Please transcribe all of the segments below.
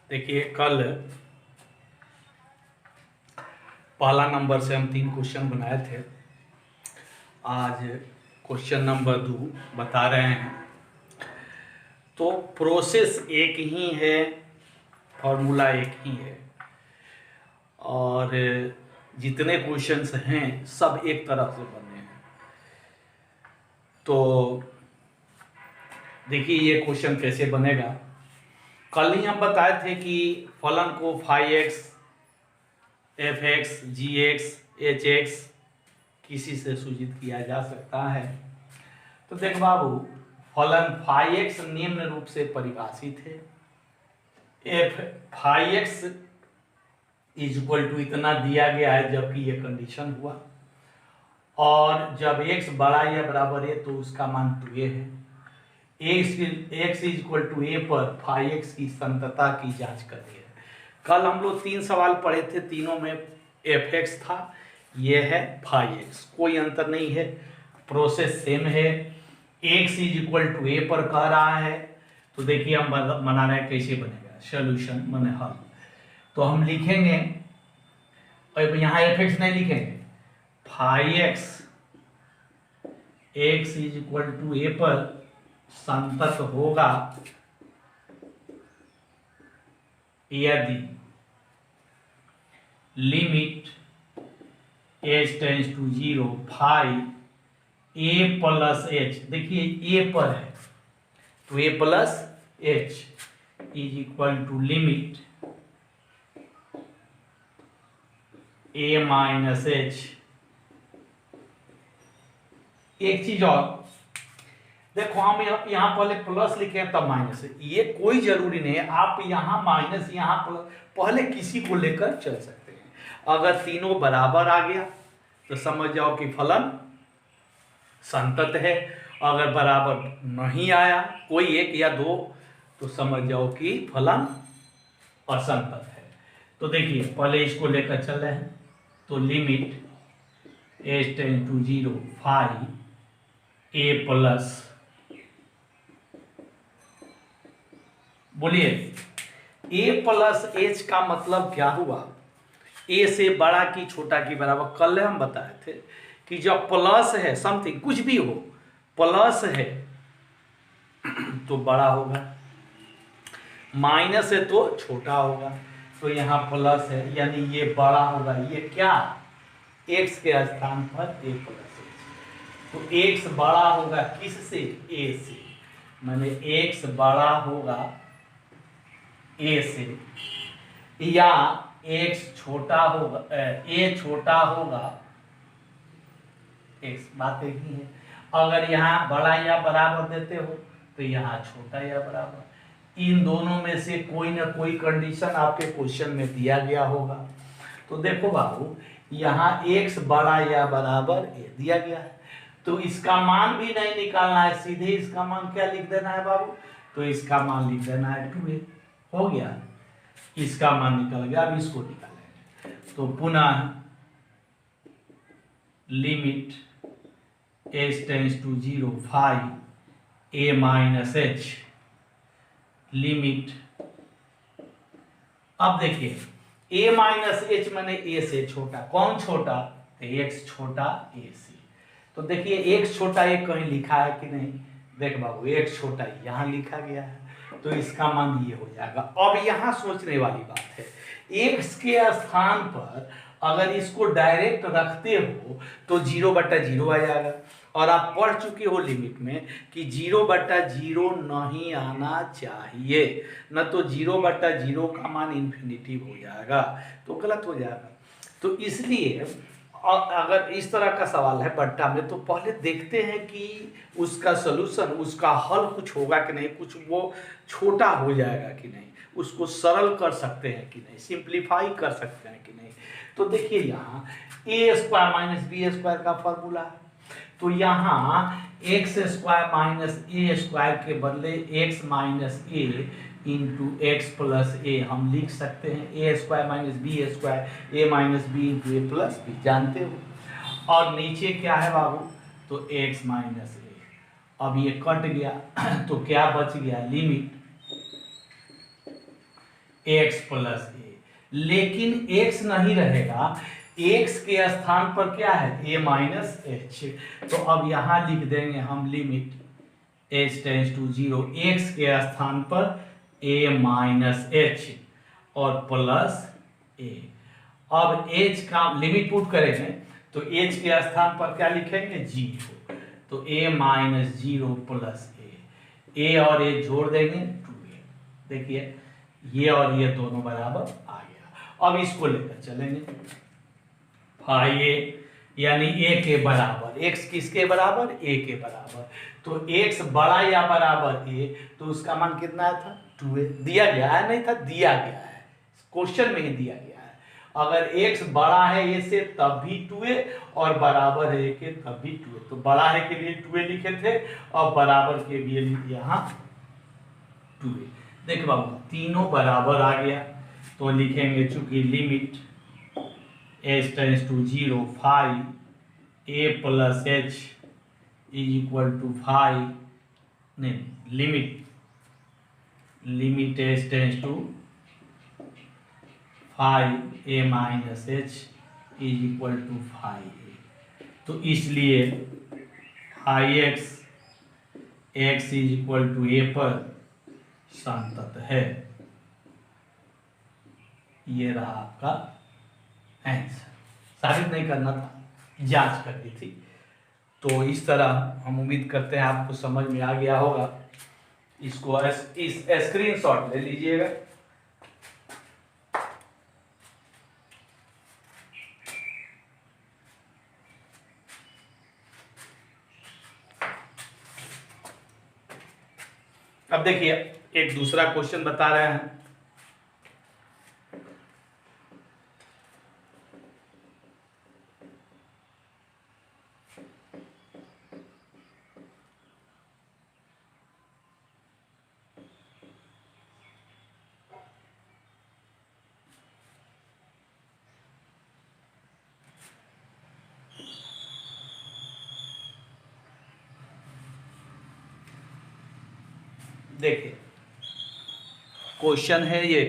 देखिए कल पहला नंबर से हम 3 क्वेश्चन बनाए थे। आज क्वेश्चन नंबर 2 बता रहे हैं। तो प्रोसेस एक ही है, फॉर्मूला एक ही है और जितने क्वेश्चंस हैं सब एक तरफ से बने हैं। तो देखिए ये क्वेश्चन कैसे बनेगा। कल ही हम बताए थे कि फलन को φx, fx, gx, hx किसी से सूचित किया जा सकता है। तो देख बाबू, फलन φx निम्न रूप से परिभाषित है। f φx is equal to इतना दिया गया है जबकि ये कंडीशन हुआ, और जब x बड़ा या बराबर है तो उसका मान 2a है। x is equal to a पर φx की संतता की जांच करनी है। कल हम लोग 3 सवाल पढ़े थे, तीनों में fx था, ये है φx, कोई अंतर नहीं है, प्रोसेस सेम है। x is equal to a पर कह रहा है, तो देखिए हम बना रहे हैं कैसे बनेगा सोल्यूशन माने हल। तो हम लिखेंगे, अब यहाँ fx नहीं लिखेंगे, φx x is equal to a पर संतत होगा यदि limit h tends to 0 phi a plus h, देखिए a पर है तो a plus h is equal to limit a minus h। एक चीज और देखो, हम यहाँ पहले प्लस लिखे हैं तब माइनस है, ये कोई जरूरी नहीं है, आप यहाँ माइनस यहाँ प्लस पहले किसी को लेकर चल सकते हैं। अगर तीनों बराबर आ गया तो समझ जाओ कि फलन संतत है, अगर बराबर नहीं आया कोई एक या दो तो समझ जाओ कि फलन असंतत है। तो देखिए पहले इसको लेकर चल रहे हैं, तो limit h tends to 0 phi a plus, बोलिए a प्लस h का मतलब क्या हुआ, a से बड़ा की छोटा की बराबर। कल हम बताए थे कि जब प्लस है समथिंग, कुछ भी हो प्लस है तो बड़ा होगा, माइनस है तो छोटा होगा। तो यहाँ प्लस है यानी ये बड़ा होगा, ये क्या x के स्थान पर a प्लस h। तो x बड़ा होगा किससे, a से, माने x बड़ा होगा a से, या x छोटा होगा a छोटा होगा x, बात एक ही है। अगर यहाँ बड़ा या बराबर देते हो तो यहाँ छोटा या बराबर, इन दोनों में से कोई ना कोई कंडीशन आपके क्वेश्चन में दिया गया होगा। तो देखो बाबू, यहाँ x बड़ा या बराबर a दिया गया है, तो इसका मान भी नहीं निकालना है, सीधे इसका मान क्या लिख देना है बाबू, तो इसका मान लिख देना है 2a। हो गया, इसका मान निकल गया। अब इसको निकालेंगे, तो पुनः limit h tends to 0 phi a minus h limit, अब देखिए a माइनस h मैंने a से छोटा, कौन छोटा, तो x छोटा a से। तो देखिए x छोटा a कहीं लिखा है कि नहीं, देख बाबू x छोटा यहाँ लिखा गया है, तो इसका मान ये हो जाएगा। अब यहाँ सोचने वाली बात है, x के स्थान पर अगर इसको डायरेक्ट रखते हो तो 0/0 आ जाएगा, और आप पढ़ चुके हो लिमिट में कि 0/0 नहीं आना चाहिए, न तो 0/0 का मान इन्फिनिटी हो जाएगा तो गलत हो जाएगा। तो इसलिए अगर इस तरह का सवाल है बट्टा में, तो पहले देखते हैं कि उसका सलूशन, उसका हल कुछ होगा कि नहीं, कुछ वो छोटा हो जाएगा कि नहीं, उसको सरल कर सकते हैं कि नहीं, सिंप्लीफाई कर सकते हैं कि नहीं। तो देखिए यहाँ a square minus B square का फॉर्मूला है, तो यहाँ x square minus a square के बदले x minus a into x plus a हम लिख सकते हैं, a square minus B square, a minus b into a plus b, जानते हो। और नीचे क्या है बाबू, तो एक्स माइनस ए। अब ये कट गया तो क्या बच गया, लिमिट x प्लस ए, लेकिन x नहीं रहेगा, x के स्थान पर क्या है a माइनस एच। तो अब यहां लिख देंगे हम limit h tends to 0, x के स्थान पर a माइनस एच और प्लस a। अब h का लिमिट पुट करेंगे तो h के स्थान पर क्या लिखेंगे 0, तो a माइनस 0 प्लस a और a जोड़ देंगे 2a। देखिए ये और ये दोनों बराबर आ गया। अब इसको लेकर चलेंगे फाई ए यानी a के बराबर, x किसके बराबर a के बराबर, तो x बड़ा या बराबर a, तो उसका मान कितना था 2a, दिया गया है, नहीं था दिया गया है, क्वेश्चन में ही दिया गया है। अगर x बड़ा है a से तब भी 2a और बराबर है a के तब भी 2a, तो बड़ा है के लिए 2a लिखे थे और बराबर के लिए यहाँ 2a। देखो बाबू तीनों बराबर आ गया, तो लिखेंगे चूंकि limit h tends to 0 phi a plus h is equal to phi, नहीं limit h tends to phi a minus h is equal to phi a, तो इसलिए phi x is equal to a पर संतत है। ये रहा आपका answer, साबित नहीं करना था, जांच करनी थी। तो इस तरह हम उम्मीद करते हैं आपको समझ में आ गया होगा। इसको इस स्क्रीनशॉट ले लीजिएगा। अब देखिए एक दूसरा क्वेश्चन बता रहे हैं। देखिए क्वेश्चन है ये,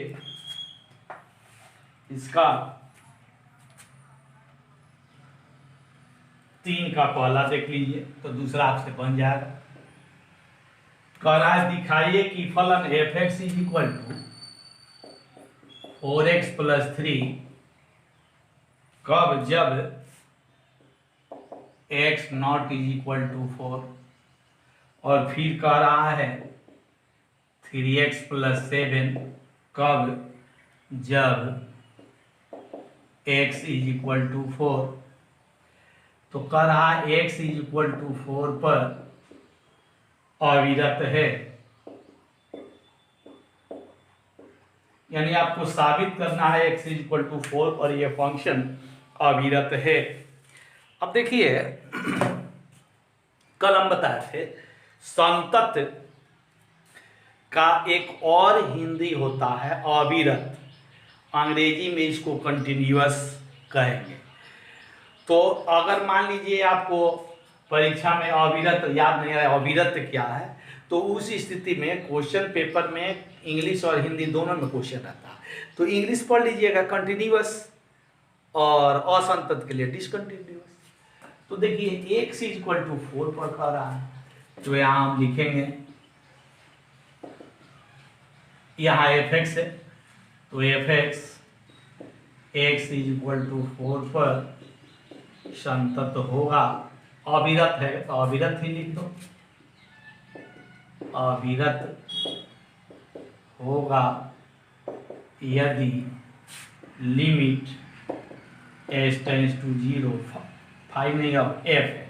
इसका 3 का पहला देख लीजिए तो दूसरा आपसे बन जाएगा। कह रहा है दिखाइए कि फलन F X is equal to 4x plus 3 कब जब x not is equal to 4, और फिर कह रहा है 3x प्लस 7 कब जब x इज इक्वल टू 4। तो कह रहा है x इज इक्वल टू 4 पर अविरत है, यानी आपको साबित करना है x इज इक्वल टू 4 और ये फंक्शन अविरत है। अब देखिए कल हम बताए थे संतत का एक और हिंदी होता है अविरत, अंग्रेजी में इसको कंटिन्यूअस कहेंगे। तो अगर मान लीजिए आपको परीक्षा में अविरत याद नहीं आया अविरत क्या है, तो उस स्थिति में क्वेश्चन पेपर में इंग्लिश और हिंदी दोनों में क्वेश्चन रहता है। तो इंग्लिश पढ़ लीजिएगा कंटिन्यूअस और असंतत के लिए डिसकंटिन्यूअस। तो देखिए x इज इक्वल टू 4 पर कह रहा है, तो यहाँ हम लिखेंगे, यहाँ एफ एक्स है तो F x x is equal to 4 पर संतत होगा। अविरत है तो अविरत ही लिख दो, अविरत होगा यदि limit H tends to 0 five नहीं अब एफ है,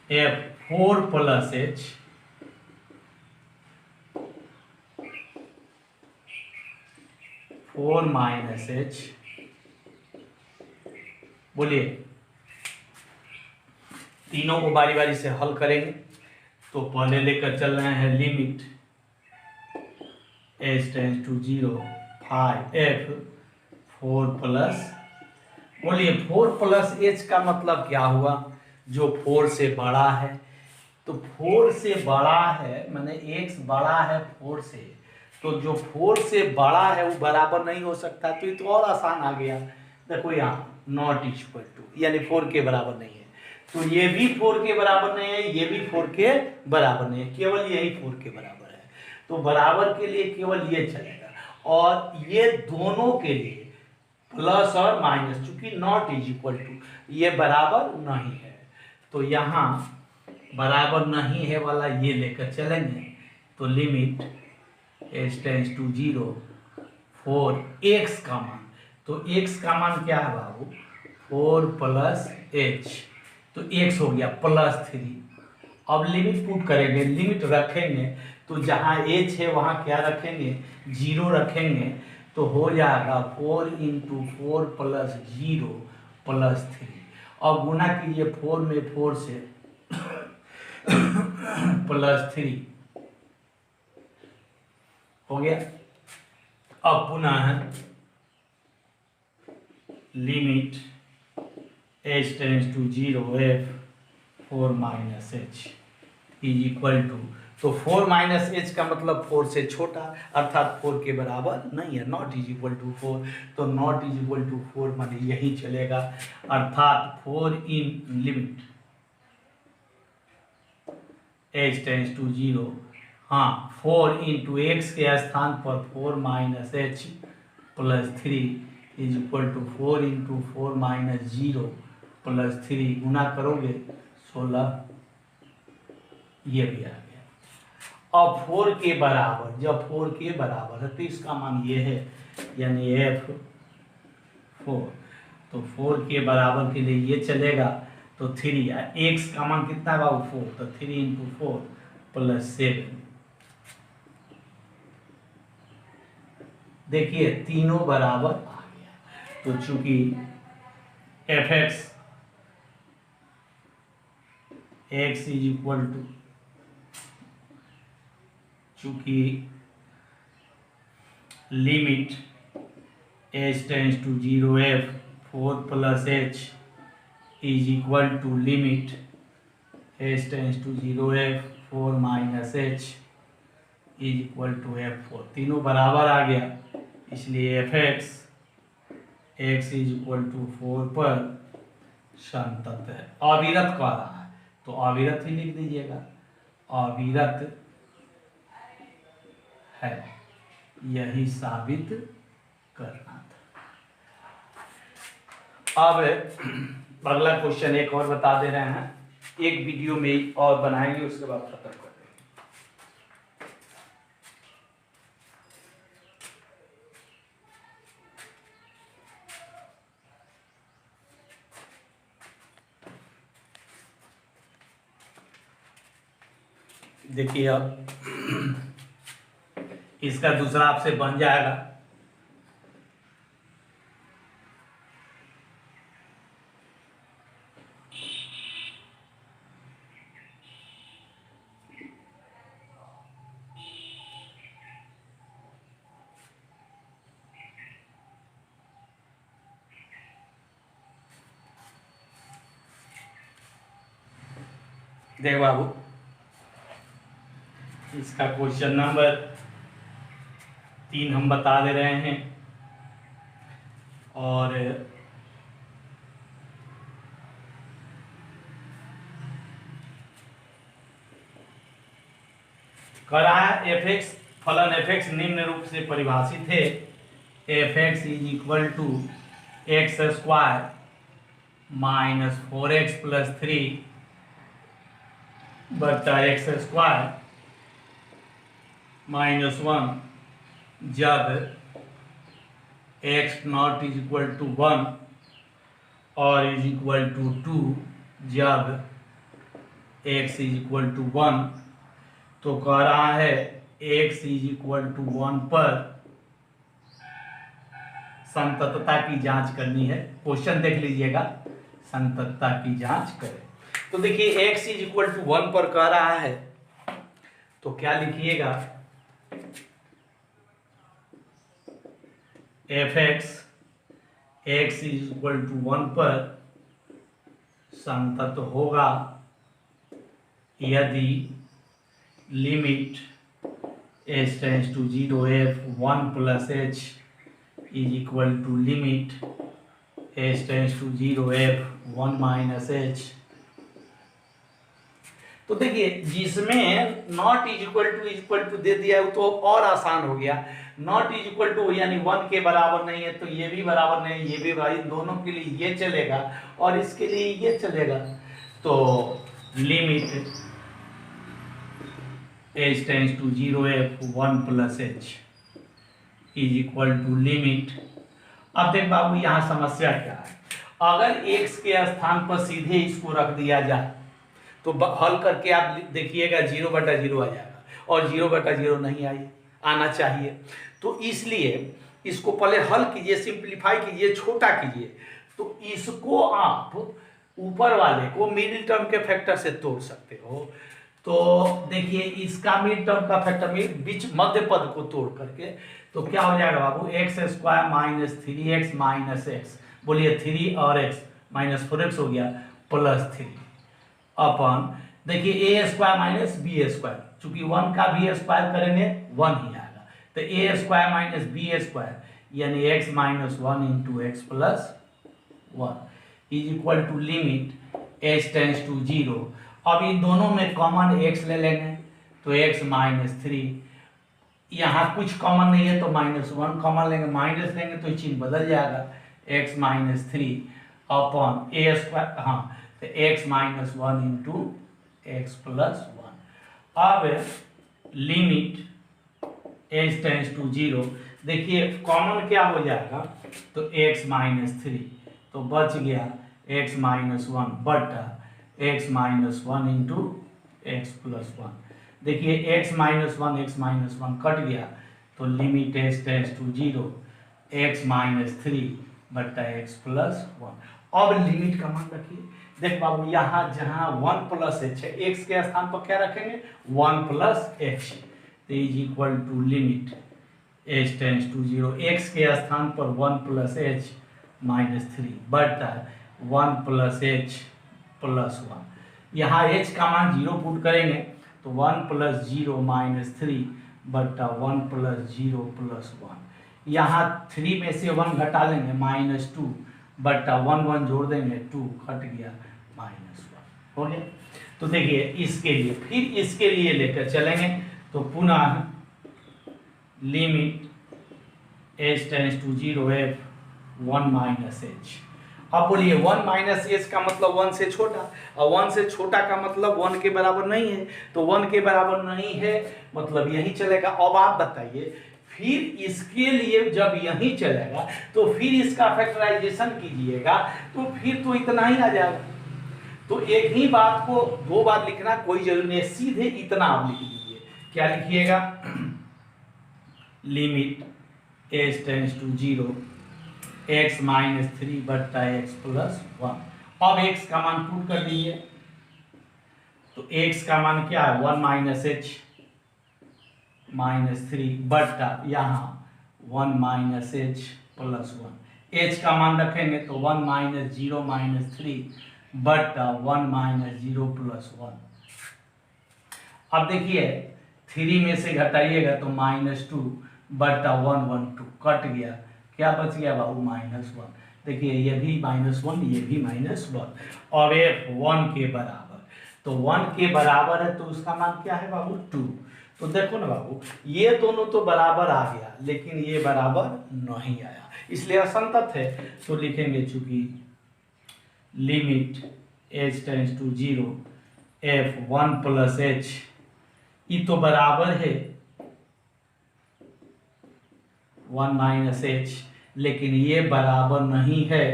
F 4 plus H four minus H, बोलिए तीनों को बारी बारी से हल करेंगे। तो पहले लेकर चल रहे हैं limit H tends to 0 five F 4 plus, बोलिए 4 प्लस एच का मतलब क्या हुआ, जो 4 से बड़ा है। तो 4 से बड़ा है माने x बड़ा है 4 से, तो जो 4 से बड़ा है वो बराबर नहीं हो सकता, तो ये तो और आसान आ गया। देखो यहाँ नॉट इक्वल टू, यानी 4 के बराबर नहीं है, तो ये भी 4 के बराबर नहीं है, ये भी 4 के बराबर नहीं है, केवल यही 4 के बराबर है। तो बराबर के लिए केवल ये चलेगा, और ये दोनों के लिए प्लस और माइनस, चूंकि नॉट इज इक्वल टू, ये बराबर नहीं है, तो यहाँ बराबर नहीं है वाला ये लेकर चलेंगे। तो limit h tends to 0 for x का मान, तो x का मान क्या है बाबू, 4 प्लस h, तो x हो गया +3। अब लिमिट पुट करेंगे, लिमिट रखेंगे, तो जहाँ h है वहाँ क्या रखेंगे, 0 रखेंगे, तो हो जाएगा 4 × 4 + 0 + 3। अब गुना कीजिए 4 में 4 से +3 हो गया। अब पुनः limit h tends to 0 f 4 - h is equal to, तो 4 - h का मतलब 4 से छोटा, अर्थात 4 के बराबर नहीं है, नॉट इज इक्वल टू 4, तो नॉट इज इक्वल टू 4 माने यही चलेगा, अर्थात 4 इन लिमिट h टेंड्स टू 0, हाँ 4 × x के स्थान पर 4 - h + 3 इज इक्वल टू 4 × 4 - 0 + 3, गुना करोगे 16, ये भी आ गया। अब 4 के बराबर, जब 4 के बराबर है तो इसका मान ये है, यानी f4, तो 4 के बराबर के लिए ये चलेगा, तो 3, x का मान कितना है बाबू 4, तो 3 × 4 + 7, देखिए तीनों बराबर आ गया। तो चूंकि f(x) x is equal to, चूंकि limit h tends to 0 f 4 + h is equal to limit h tends to 0 f 4 - h is equal to f4, तीनों बराबर आ गया, इसलिए f(x) x is equal to 4 पर संतत है, अविरत कह रहा है, तो अविरत ही लिख दीजिएगा, अविरत है, यही साबित करना था। अब अगला क्वेश्चन एक और बता दे रहे हैं, एक वीडियो में और बनाएंगे, उसके बाद खत्म कर देंगे। देखिए अब इसका दूसरा आपसे बन जाएगा, देख बाबू, इसका क्वेश्चन नंबर 3 हम बता दे रहे हैं, और कह रहा है f(x) फलन f(x) निम्न रूप से परिभाषित है, f(x) is equal to x² - 4x + 3 बटा x² - 1, जब x not is equal to 1 और इज इक्वल टू 2, जब x इज इक्वल टू 1, तो कह रहा है x इज इक्वल टू 1 पर संततता की जांच करनी है। क्वेश्चन देख लीजिएगा, संततता की जांच करें। तो देखिए x इज इक्वल टू 1 पर कह रहा है, तो क्या लिखिएगा, f(x) x is equal to 1 पर संतत होगा यदि limit H tends to zero F one plus H is equal to limit H tends to zero F one minus H. तो देखिए जिसमें नॉट इज इक्वल टू दे दिया है तो और आसान हो गया। नॉट इज इक्वल टू यानी वन के बराबर नहीं है तो ये भी बराबर नहीं, ये भी भाई दोनों के लिए ये चलेगा और इसके लिए ये चलेगा। तो limit H tends to zero F one plus H is equal to limit. अब देख बाबू यहाँ समस्या क्या है, अगर x के स्थान पर सीधे इसको रख दिया जाए तो हल करके आप देखिएगा 0/0 आ जाएगा और 0/0 नहीं आना चाहिए। तो इसलिए इसको पहले हल कीजिए, सिंप्लीफाई कीजिए, छोटा कीजिए। तो इसको आप ऊपर वाले को मिडिल टर्म के फैक्टर से तोड़ सकते हो। तो देखिए इसका मिड टर्म का फैक्टर में बीच मध्य पद को तोड़ करके तो क्या हो जाएगा बाबू, x square minus 3x minus x, बोलिए 3 और x माइनस 4x हो गया प्लस 3 अपन देखिए ए स्क्वायर माइनस बी स्क्वायर, चूंकि 1 का बी स्क्वायर करेंगे 1 ही आएगा। तो A square minus B square यानी x minus 1 into x plus 1 is equal to limit H tends to zero. अब इन दोनों में कॉमन x ले लेंगे तो x माइनस 3, यहाँ कुछ कॉमन नहीं है तो -1 कॉमन लेंगे, माइनस लेंगे तो चिन्ह बदल जाएगा, x minus 3 upon A square, हाँ तो x minus 1 into x plus 1। अब limit H tends to zero, देखिए कॉमन क्या हो जाएगा तो x माइनस 3 तो बच गया x माइनस 1 बटा x minus 1 into x plus 1। देखिए x माइनस 1 कट गया तो limit H tends to zero x minus 3 बटा एक्स प्लस 1। अब लिमिट का मान रखिए, देख बाबू यहाँ जहाँ 1 प्लस एच है x के स्थान पर क्या रखेंगे 1 प्लस एच, तो is equal to limit H tends to zero, x के स्थान पर 1 प्लस एच माइनस 3 बटा 1 प्लस एच प्लस 1। यहाँ h का मान 0 पुट करेंगे तो 1 प्लस 0 माइनस 3 बटा 1 प्लस 0 प्लस 1। यहाँ 3 में से 1 घटा लेंगे -2 बटा 1 जोड़ देंगे 2 कट गया -1 हो गया। तो देखिए इसके लिए फिर इसके लिए लेकर चलेंगे तो पुनः limit H tends to zero F 1 minus H. अब बोलिए 1 माइनस एच का मतलब 1 से छोटा, और 1 से छोटा का मतलब 1 के बराबर नहीं है, तो 1 के बराबर नहीं है मतलब यही चलेगा। अब आप बताइए फिर इसके लिए जब यही चलेगा तो फिर इसका फैक्टराइजेशन कीजिएगा तो फिर तो इतना ही आ जाएगा। तो एक ही बात को 2 बार लिखना कोई जरूरी नहीं है, सीधे इतना आप लिख दीजिए। क्या लिखिएगा limit H tends to zero x minus 3 बट्टा एक्स प्लस 1। अब x का मान पुट कर दीजिए तो x का मान क्या है 1 माइनस एच माइनस 3 बट्टा यहाँ 1 माइनस एच प्लस 1। h का मान रखेंगे तो 1 माइनस 0 माइनस 3 बट्टा 1 माइनस 0 प्लस 1। अब देखिए 3 में से घटाइएगा तो -2 बट्टा 1 1 2 कट गया, क्या बच गया बाबू -1। देखिए ये भी -1 ये भी -1। और f 1 के बराबर, तो 1 के बराबर है तो उसका मान क्या है बाबू 2। तो देखो ना बाबू ये दोनों तो बराबर आ गया लेकिन ये बराबर नहीं आया, इसलिए असंतत है। तो लिखेंगे चूंकि limit h tends to zero f 1 plus h, ये तो बराबर है 1 माइनस एच, लेकिन ये बराबर नहीं है,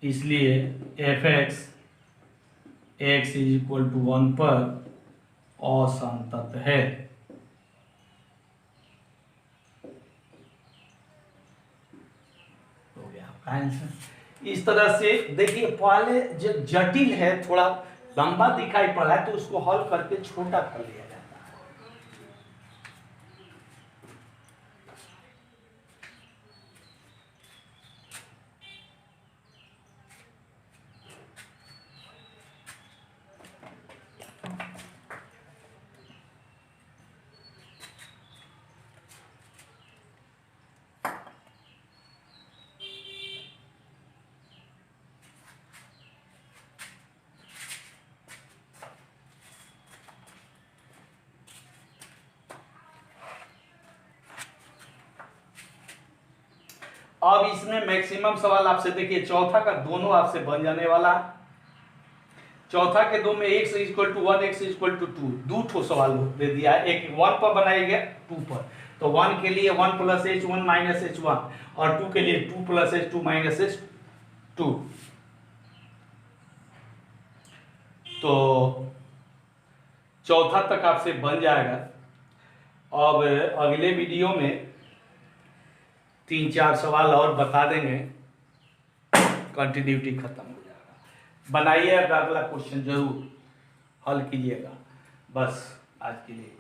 इसलिए f x x is equal to 1 पर असंतत है। हो गया आपका आंसर। इस तरह से देखिए पहले जो जटिल है थोड़ा लंबा दिखाई पड़ा है तो उसको हल करके छोटा कर लिया जाता है। अब इसमें मैक्सिमम सवाल आपसे देखिए, चौथा का दोनों आपसे बन जाने वाला है। चौथा के दो में x equal to 1 x equal to 2, दो ठो सवाल दे दिया है, एक 1 पर बनाएगा 2 पर। तो 1 के लिए 1 प्लस एच 1 माइनस एच 1 और 2 के लिए 2 प्लस एच 2 माइनस एच 2। तो चौथा तक आपसे बन जाएगा। अब अगले वीडियो में 3-4 सवाल और बता देंगे, कंटिन्यूटी खत्म हो जाएगा। बनाइए, अगला क्वेश्चन जरूर हल कीजिएगा। बस आज के लिए।